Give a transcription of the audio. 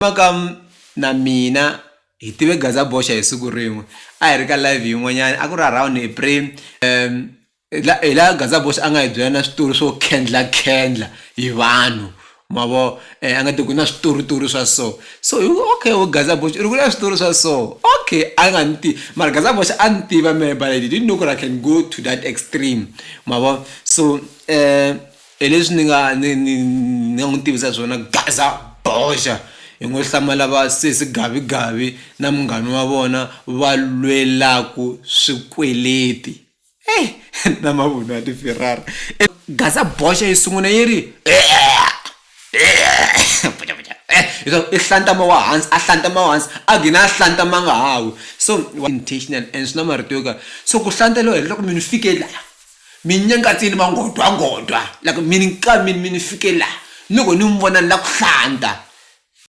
Makam na mina hi tive Gaxa boxa hi siku rin'we a hi ri ka live yin'wanyana a ku ri around April la Gaxa boxa a nga hi byela na switori swo khendla hi vanhu mavo a nga tiku na switori swa so okay Gaxa boxa ri vula switori swa so okay a nga nti mara Gaxa boxa a ni tiva me but I didn't know I can go to that extreme mavo so leswi ni nga n'wi tivisa swona Gaxa boxa hi ngo hlamala va sesi gavi na munghana wa vona va lwelaku swikweleti na mavunwa ya ti-Ferrari Gaxa boxa yi sungula yi ri i hlantama wa hansi a hlantama wa hansi a gina a hlantama nga hawi so intentional and swi na marito yo karhi so ku hlantelo hi loko mini fike la minyangatsini va ngodwa like mini fike la loko ni mi vona la ku hlanta